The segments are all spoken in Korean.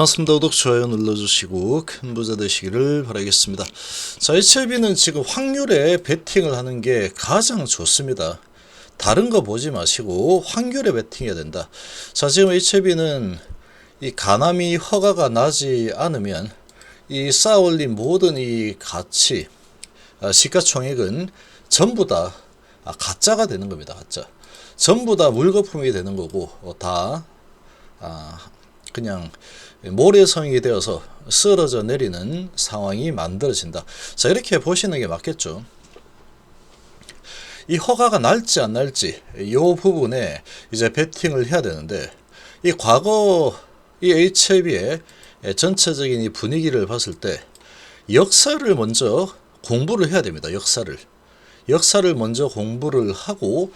반갑습니다. 구독, 좋아요 눌러주시고 큰 부자 되시기를 바라겠습니다. 자, HLB는 지금 확률에 베팅을 하는 게 가장 좋습니다. 다른 거 보지 마시고 확률에 베팅해야 된다. 자, 지금 HLB는 이 가남이 허가가 나지 않으면 이 쌓아올린 모든 이 가치, 시가총액은 전부 다 가짜가 되는 겁니다. 가짜. 전부 다 물거품이 되는 거고 다 그냥 모래성이 되어서 쓰러져 내리는 상황이 만들어진다. 자, 이렇게 보시는 게 맞겠죠. 이 허가가 날지 안 날지 이 부분에 이제 베팅을 해야 되는데, 이 과거 이 HLB의 전체적인 이 분위기를 봤을 때 역사를 먼저 공부를 해야 됩니다. 역사를 먼저 공부를 하고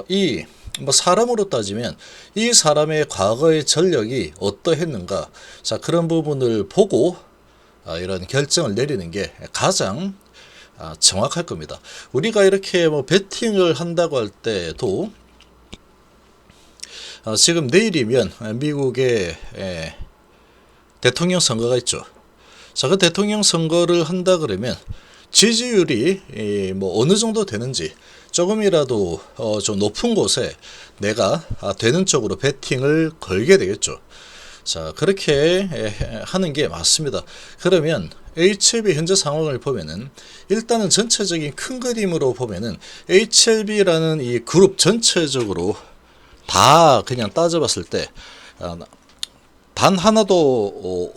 이 사람으로 따지면 이 사람의 과거의 전력이 어떠했는가, 자, 그런 부분을 보고 이런 결정을 내리는 게 가장 정확할 겁니다. 우리가 이렇게 베팅을 한다고 할 때도 지금 내일이면 미국의 대통령 선거가 있죠. 자, 그 대통령 선거를 한다 그러면 지지율이 어느 정도 되는지 조금이라도 좀 높은 곳에 내가 되는 쪽으로 베팅을 걸게 되겠죠. 자, 그렇게 하는 게 맞습니다. 그러면 HLB 현재 상황을 보면은 일단은 전체적인 큰 그림으로 보면은 HLB라는 이 그룹 전체적으로 다 그냥 따져봤을 때 단 하나도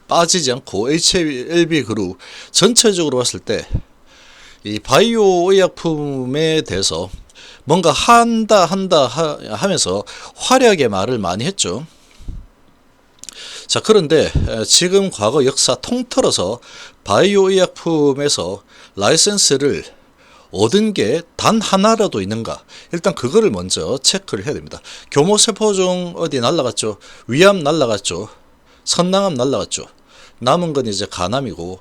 빠지지 않고 HLB 그룹 전체적으로 봤을 때 이 바이오 의약품에 대해서 뭔가 한다 하면서 화려하게 말을 많이 했죠. 자, 그런데 지금 과거 역사 통틀어서 바이오 의약품에서 라이센스를 얻은 게 단 하나라도 있는가, 일단 그거를 먼저 체크를 해야 됩니다. 교모세포종 어디 날라갔죠, 위암 날라갔죠, 선낭암 날라갔죠. 남은 건 이제 간암이고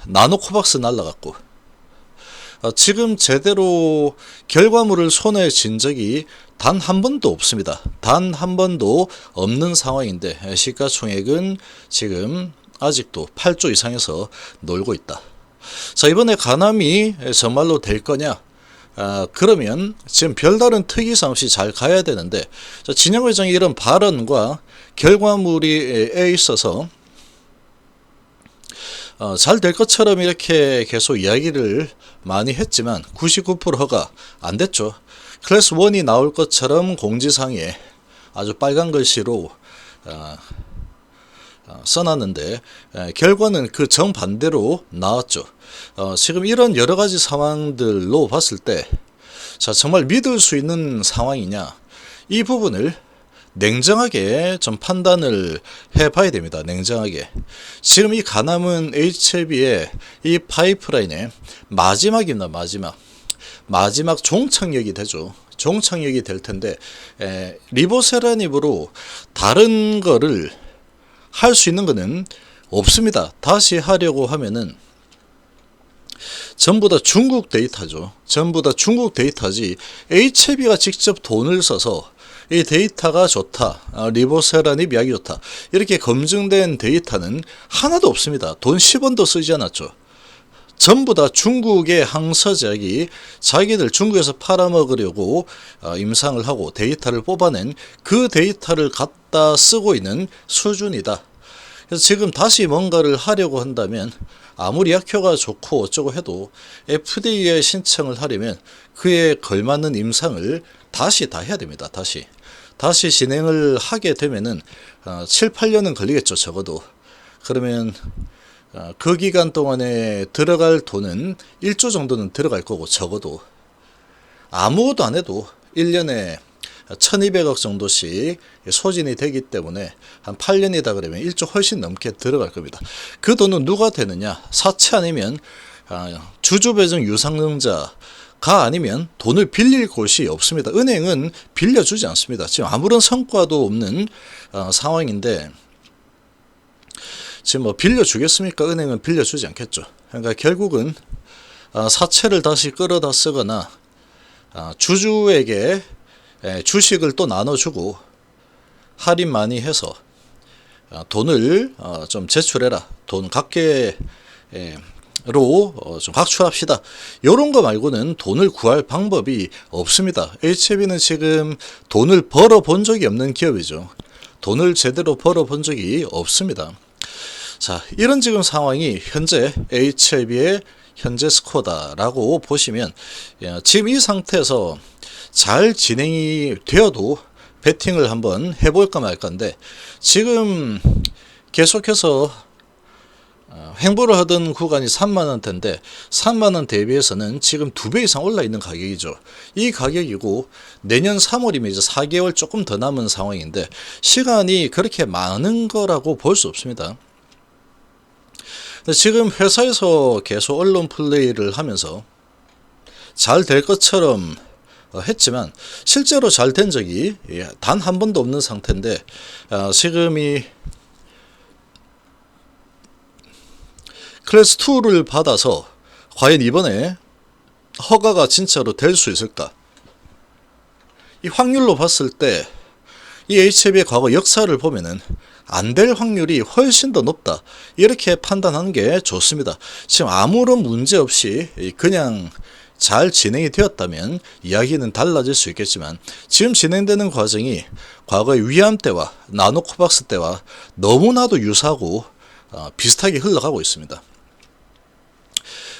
나노코박스 날라갔고, 지금 제대로 결과물을 손에 쥔 적이 단 한 번도 없습니다. 단 한 번도 없는 상황인데 시가총액은 지금 아직도 8조 이상에서 놀고 있다. 자, 이번에 간암이 정말로 될 거냐? 그러면 지금 별다른 특이사항 없이 잘 가야 되는데, 진영 회장의 이런 발언과 결과물에 있어서 잘 될 것처럼 이렇게 계속 이야기를 많이 했지만 99% 허가 안 됐죠. 클래스 1이 나올 것처럼 공지사항에 아주 빨간 글씨로 써놨는데 결과는 그 정반대로 나왔죠. 지금 이런 여러 가지 상황들로 봤을 때, 자, 정말 믿을 수 있는 상황이냐, 이 부분을 냉정하게 좀 판단을 해봐야 됩니다. 냉정하게. 지금 이 간암은 HLB의 이 파이프라인의 마지막입니다. 마지막 종착역이 되죠. 종착역이 될 텐데 리보세라닙으로 다른 거를 할 수 있는 거는 없습니다. 다시 하려고 하면은 전부 다 중국 데이터죠. 전부 다 중국 데이터지 HLB가 직접 돈을 써서 이 데이터가 좋다, 리보세라닙 약이 좋다, 이렇게 검증된 데이터는 하나도 없습니다. 돈 10원도 쓰지 않았죠. 전부 다 중국의 항서제약이 자기들 중국에서 팔아먹으려고 임상을 하고 데이터를 뽑아낸 그 데이터를 갖다 쓰고 있는 수준이다. 그래서 지금 다시 뭔가를 하려고 한다면 아무리 약효가 좋고 어쩌고 해도 FDA에 신청을 하려면 그에 걸맞는 임상을 다시 다 해야 됩니다. 다시 진행을 하게 되면은 7, 8년은 걸리겠죠, 적어도. 그러면 그 기간 동안에 들어갈 돈은 1조 정도는 들어갈 거고, 적어도 아무것도 안 해도 1년에 1200억 정도씩 소진이 되기 때문에 한 8년이다 그러면 1조 훨씬 넘게 들어갈 겁니다. 그 돈은 누가 되느냐? 사채 아니면 주주배정 유상증자가 아니면 돈을 빌릴 곳이 없습니다. 은행은 빌려주지 않습니다. 지금 아무런 성과도 없는 상황인데 지금 빌려주겠습니까? 은행은 빌려주지 않겠죠. 그러니까 결국은 사채를 다시 끌어다 쓰거나 주주에게 주식을 또 나눠주고 할인 많이 해서 돈을 좀 제출해라. 돈 각계로 좀 각출합시다. 이런 거 말고는 돈을 구할 방법이 없습니다. HLB는 지금 돈을 벌어 본 적이 없는 기업이죠. 돈을 제대로 벌어 본 적이 없습니다. 자, 이런 지금 상황이 현재 HLB의 현재 스코어다라고 보시면, 지금 이 상태에서 잘 진행이 되어도 베팅을 한번 해볼까 말까인데, 지금 계속해서 횡보를 하던 구간이 3만원대인데 3만원 대비해서는 지금 2배 이상 올라 있는 가격이죠. 이 가격이고 내년 3월이면 이제 4개월 조금 더 남은 상황인데 시간이 그렇게 많은 거라고 볼 수 없습니다. 지금 회사에서 계속 언론 플레이를 하면서 잘 될 것처럼 했지만 실제로 잘 된 적이 단 한 번도 없는 상태인데, 지금 이 클래스 2를 받아서 과연 이번에 허가가 진짜로 될 수 있을까? 이 확률로 봤을 때 이 HLB의 과거 역사를 보면은 안 될 확률이 훨씬 더 높다, 이렇게 판단하는 게 좋습니다. 지금 아무런 문제 없이 그냥 잘 진행이 되었다면 이야기는 달라질 수 있겠지만 지금 진행되는 과정이 과거의 위암 때와 나노코박스 때와 너무나도 유사하고 비슷하게 흘러가고 있습니다.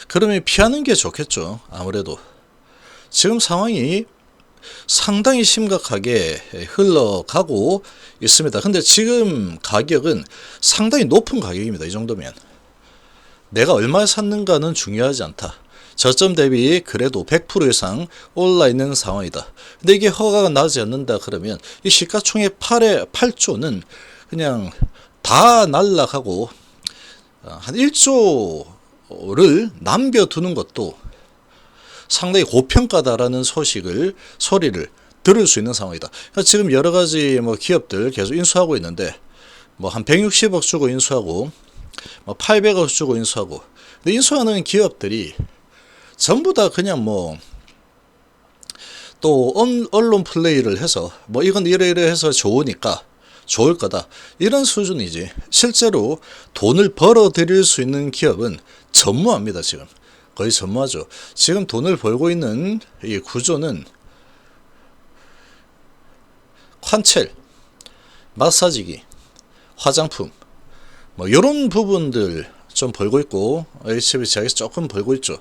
그러면 피하는 게 좋겠죠. 아무래도 지금 상황이 상당히 심각하게 흘러가고 있습니다. 근데 지금 가격은 상당히 높은 가격입니다. 이 정도면 내가 얼마에 샀는가는 중요하지 않다. 저점 대비 그래도 100% 이상 올라 있는 상황이다. 근데 이게 허가가 나지 않는다 그러면 이 시가총액 8조는 그냥 다 날라가고 한 1조를 남겨두는 것도 상당히 고평가다라는 소리를 들을 수 있는 상황이다. 그러니까 지금 여러 가지 기업들 계속 인수하고 있는데 한 160억 주고 인수하고 800억 주고 인수하고, 근데 인수하는 기업들이 전부 다 그냥 또 언론 플레이를 해서 이건 이래 해서 좋으니까 좋을 거다, 이런 수준이지 실제로 돈을 벌어 들일 수 있는 기업은 전무합니다. 지금 거의 전무하죠. 지금 돈을 벌고 있는 이 구조는 관첼, 마사지기, 화장품 이런 부분들 좀 벌고 있고 HLB 제약에서 조금 벌고 있죠.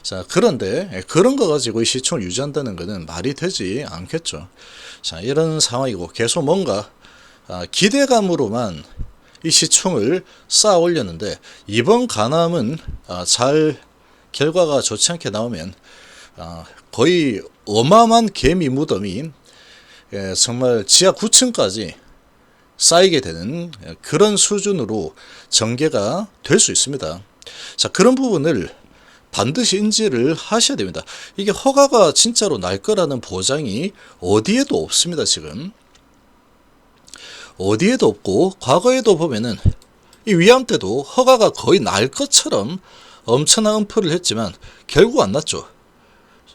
자, 그런데 그런 거 가지고 이 시총을 유지한다는 것은 말이 되지 않겠죠. 자, 이런 상황이고 계속 뭔가 기대감으로만 이 시총을 쌓아 올렸는데 이번 간암은 잘 결과가 좋지 않게 나오면 거의 어마어마한 개미 무덤이 정말 지하 9층까지 쌓이게 되는 그런 수준으로 전개가 될 수 있습니다. 자, 그런 부분을 반드시 인지를 하셔야 됩니다. 이게 허가가 진짜로 날 거라는 보장이 어디에도 없습니다. 지금 어디에도 없고, 과거에도 보면은 이 위암 때도 허가가 거의 날 것처럼 엄청난 음프를 했지만 결국 안 났죠.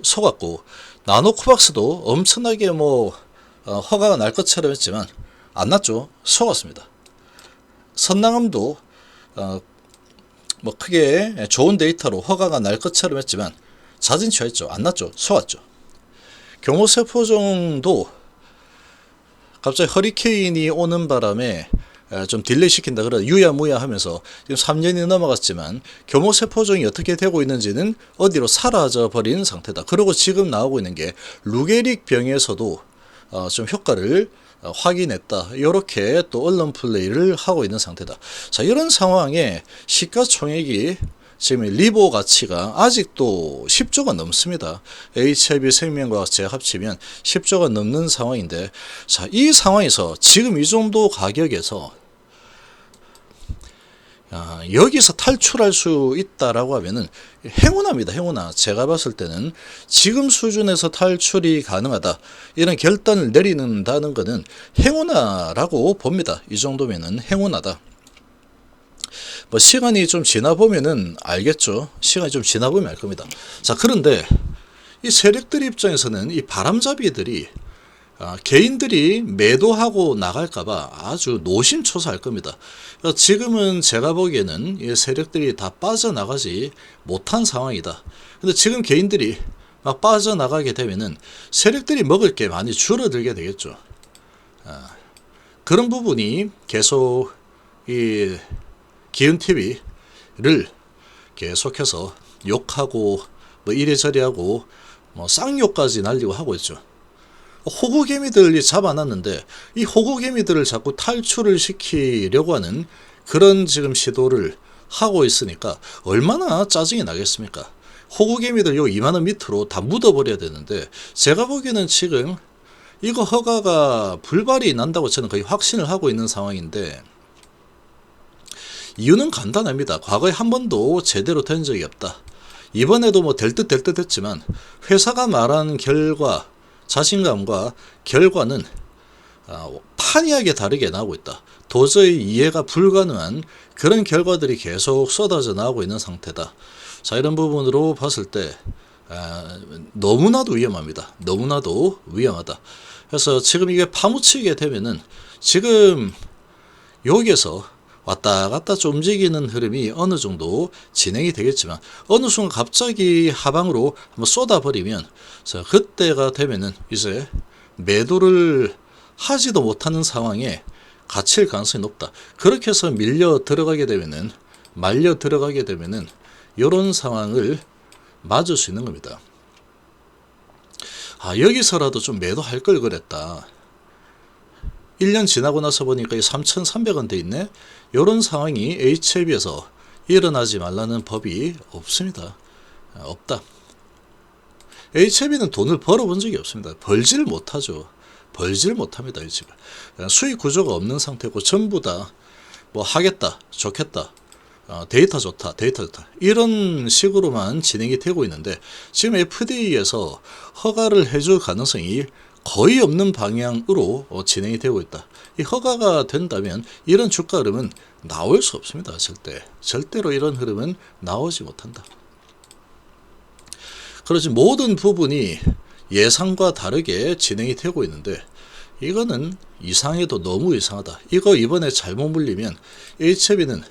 속았고, 나노코박스도 엄청나게 허가가 날 것처럼 했지만 안 났죠. 속았습니다. 선낭암도 크게 좋은 데이터로 허가가 날 것처럼 했지만 자진취하했죠. 안 났죠. 속았죠. 경호세포종도 갑자기 허리케인이 오는 바람에 좀 딜레이 시킨다 그래 유야무야 하면서 지금 3년이 넘어갔지만 교모세포종이 어떻게 되고 있는지는 어디로 사라져 버린 상태다. 그리고 지금 나오고 있는 게 루게릭 병에서도 좀 효과를 확인했다. 이렇게 또 언론 플레이를 하고 있는 상태다. 자, 이런 상황에 시가총액이 지금 리보 가치가 아직도 10조가 넘습니다. HLB 생명과학 제약 합치면 10조가 넘는 상황인데, 자, 이 상황에서 지금 이 정도 가격에서 여기서 탈출할 수 있다라고 하면은 행운합니다. 행운아. 제가 봤을 때는 지금 수준에서 탈출이 가능하다, 이런 결단을 내린다는 것은 행운아라고 봅니다. 이 정도면은 행운하다. 시간이 좀 지나 보면은 알겠죠. 시간이 좀 지나 보면 알 겁니다. 자, 그런데 이 세력들 입장에서는 이 바람잡이들이 개인들이 매도하고 나갈까봐 아주 노심초사할 겁니다. 지금은 제가 보기에는 이 세력들이 다 빠져나가지 못한 상황이다. 근데 지금 개인들이 막 빠져나가게 되면은 세력들이 먹을 게 많이 줄어들게 되겠죠. 그런 부분이 계속 이 기은TV를 계속해서 욕하고 뭐 이래저래 하고 뭐 쌍욕까지 날리고 하고 있죠. 호구개미들이 잡아놨는데 이 호구개미들을 자꾸 탈출을 시키려고 하는 그런 지금 시도를 하고 있으니까 얼마나 짜증이 나겠습니까? 호구개미들 요 2만원 밑으로 다 묻어버려야 되는데 제가 보기에는 지금 이거 허가가 불발이 난다고 저는 거의 확신을 하고 있는 상황인데 이유는 간단합니다. 과거에 한 번도 제대로 된 적이 없다. 이번에도 뭐 될 듯 했지만 회사가 말한 결과 자신감과 결과는 판이하게 다르게 나오고 있다. 도저히 이해가 불가능한 그런 결과들이 계속 쏟아져 나오고 있는 상태다. 자, 이런 부분으로 봤을 때 너무나도 위험합니다. 너무나도 위험하다. 그래서 지금 이게 파묻히게 되면은 지금 여기에서 왔다 갔다 좀 움직이는 흐름이 어느 정도 진행이 되겠지만 어느 순간 갑자기 하방으로 한번 쏟아버리면 그때가 되면은 이제 매도를 하지도 못하는 상황에 갇힐 가능성이 높다. 그렇게 해서 밀려 들어가게 되면은 말려 들어가게 되면은 이런 상황을 맞을 수 있는 겁니다. 여기서라도 좀 매도할 걸 그랬다. 1년 지나고 나서 보니까 3,300원 돼 있네. 이런 상황이 HLB에서 일어나지 말라는 법이 없습니다. 없다. HLB는 돈을 벌어본 적이 없습니다. 벌지를 못하죠. 벌지를 못합니다. 지금 수익 구조가 없는 상태고 전부 다 뭐 하겠다, 좋겠다, 데이터 좋다, 데이터 좋다 이런 식으로만 진행이 되고 있는데 지금 FDA에서 허가를 해줄 가능성이 거의 없는 방향으로 진행이 되고 있다. 이 허가가 된다면 이런 주가 흐름은 나올 수 없습니다. 절대로 이런 흐름은 나오지 못한다. 그렇지 모든 부분이 예상과 다르게 진행이 되고 있는데 이거는 이상해도 너무 이상하다. 이거 이번에 잘못 물리면 HLB는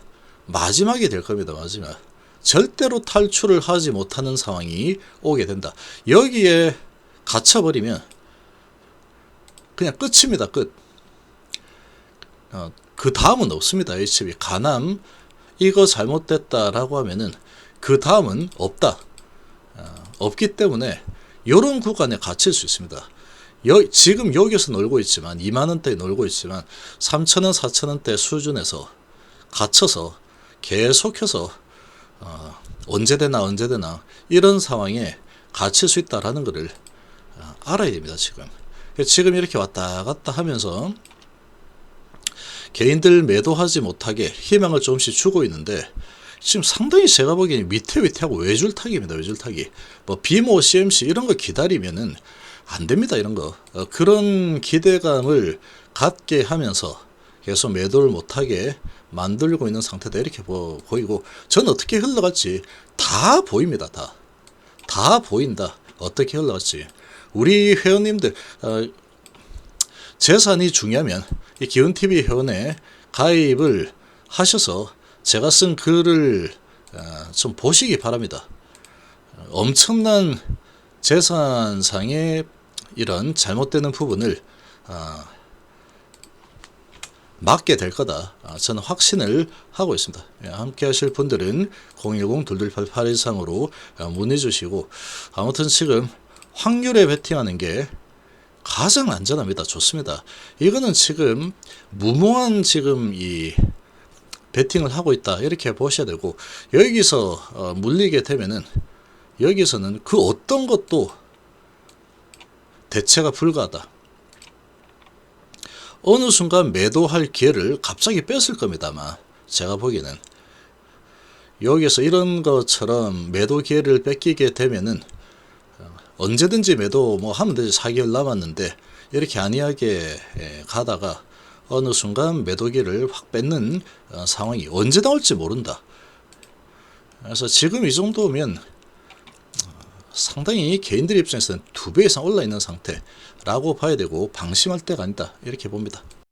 마지막이 될 겁니다. 마지막. 절대로 탈출을 하지 못하는 상황이 오게 된다. 여기에 갇혀버리면 그냥 끝입니다. 끝. 그 다음은 없습니다. HLB 가남 이거 잘못됐다라고 하면은 그 다음은 없다. 없기 때문에 이런 구간에 갇힐 수 있습니다. 지금 여기서 놀고 있지만 2만원대 놀고 있지만 3,000원 4,000원대 수준에서 갇혀서 계속해서 언제 되나 이런 상황에 갇힐 수 있다라는 것을 알아야 됩니다. 지금 이렇게 왔다 갔다 하면서 개인들 매도하지 못하게 희망을 조금씩 주고 있는데 지금 상당히 제가 보기에는 위태위태하고 외줄타기입니다. 외줄타기. 뭐 비모 CMC 이런 거 기다리면은 안 됩니다. 이런 거. 그런 기대감을 갖게 하면서 계속 매도를 못하게 만들고 있는 상태다. 이렇게 보이고 전 어떻게 흘러갈지 다 보입니다. 다 보인다. 어떻게 흘러갈지. 우리 회원님들 재산이 중요하면 이 기운TV 회원에 가입을 하셔서 제가 쓴 글을 좀 보시기 바랍니다. 엄청난 재산상의 이런 잘못되는 부분을 막게 될 거다. 저는 확신을 하고 있습니다. 함께 하실 분들은 010-2288-1상으로 문의 주시고 아무튼 지금 확률에 베팅하는 게 가장 안전합니다. 좋습니다. 이거는 지금 무모한 지금 이 베팅을 하고 있다. 이렇게 보셔야 되고 여기서 물리게 되면은 여기서는 그 어떤 것도 대체가 불가하다. 어느 순간 매도할 기회를 갑자기 뺐을 겁니다. 아마 제가 보기에는 여기서 이런 것처럼 매도 기회를 뺏기게 되면은 언제든지 매도 뭐 하면 되지. 4개월 남았는데 이렇게 안이하게 가다가 어느 순간 매도 기회를 확 뺏는 상황이 언제 나올지 모른다. 그래서 지금 이 정도면 상당히 개인들 입장에서는 2배 이상 올라 있는 상태라고 봐야 되고 방심할 때가 아니다 이렇게 봅니다.